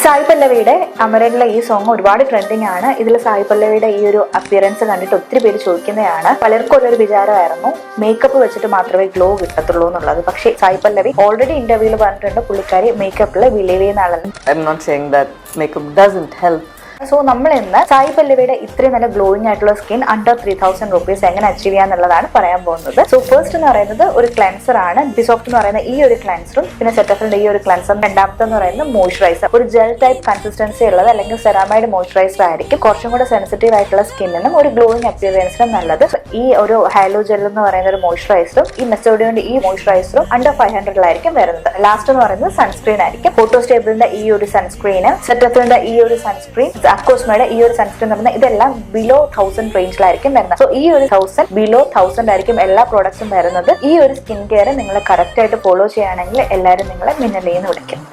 സായി പല്ലവിയുടെ അമരനിലെ ഈ സോങ് ഒരുപാട് ട്രെൻഡിങ് ആണ്. ഇതിൽ സായി പല്ലവിയുടെ ഈ ഒരു അപ്പിയറൻസ് കണ്ടിട്ട് ഒത്തിരി പേര് ചോദിക്കുന്നതാണ്. പലർക്കും ഒരു വിചാരമായിരുന്നു മേക്കപ്പ് വെച്ചിട്ട് മാത്രമേ ഗ്ലോ കിട്ടത്തുള്ളൂ എന്നുള്ളത്. പക്ഷേ സായി പല്ലവി ഓൾറെഡി ഇന്റർവ്യൂവിൽ പറഞ്ഞിട്ടുണ്ട് പുള്ളിക്കാരി മേക്കപ്പിൽ ബിലീവ് ചെയ്യുന്ന ആളാണ്. I'm not saying that makeup doesn't help. So നമ്മൾ ഇന്ന് സായി പല്ലവിയുടെ ഇത്രയും നല്ല ഗ്ലോയിങ് ആയിട്ടുള്ള സ്കിൻ അണ്ടർ 3000 rupees എങ്ങനെ അച്ചീവ് ചെയ്യാന്നുള്ളതാണ് പറയാൻ പോകുന്നത്. സോ ഫസ്റ്റ് എന്ന് പറയുന്നത് ഒരു ക്ലെൻസർ ആണ്. ബിസോഫ്റ്റ് എന്ന് പറയുന്ന ഈ ഒരു ക്ലെൻസറും പിന്നെ സെറ്റഫിലിന്റെ ഈ ഒരു ക്ലെൻസറും. രണ്ടാമത്തെ എന്ന് പറയുന്നത് മോയ്സ്ചറൈസർ, ഒരു ജെൽ ടൈപ്പ് കൺസിസ്റ്റൻസി ഉള്ളത് അല്ലെങ്കിൽ സെറാമൈഡ് മോയ്സ്ചറൈസർ ആയിരിക്കും. കുറച്ചും കൂടെ സെൻസിറ്റീവ് ആയിട്ടുള്ള സ്കിന്നിനും ഒരു ഗ്ലോയിങ് അപ്പിയറൻസിനും നല്ലത്. ഈ ഒരു ഹൈലോ ജെൽ എന്ന് പറയുന്ന ഒരു മോയ്സ്ചറൈസറും ഈ മെസ്റ്റോഡിയോന്റെ ഈ മോയ്സ്ചറൈസറും അണ്ടർ 500 വരുന്നത്. ലാസ്റ്റ് എന്ന് പറയുന്നത് സൺസ്ക്രീൻ ആയിരിക്കും. ഫോട്ടോസ്റ്റേബിളിന്റെ ഈ ഒരു സൺസ്ക്രീന്, സെറ്റഫിലിന്റെ ഈ ഒരു സൺസ്ക്രീൻ, അക്കോസ്മയുടെ ഈ ഒരു സൺസ്ക്രീൻ എന്ന് പറഞ്ഞാൽ ഇതെല്ലാം ബിലോ 1000 റേഞ്ചിലായിരിക്കും വരുന്നത്. സോ ഈ ഒരു 1000 ബിലോ 1000 ആയിരിക്കും എല്ലാ പ്രോഡക്ട്സും വരുന്നത്. ഈ ഒരു സ്കിൻ കെയർ നിങ്ങൾ കറക്റ്റ് ആയിട്ട് ഫോളോ ചെയ്യുകയാണെങ്കിൽ എല്ലാവരും നിങ്ങളെ മിന്നലേന്ന് വിളിക്കും.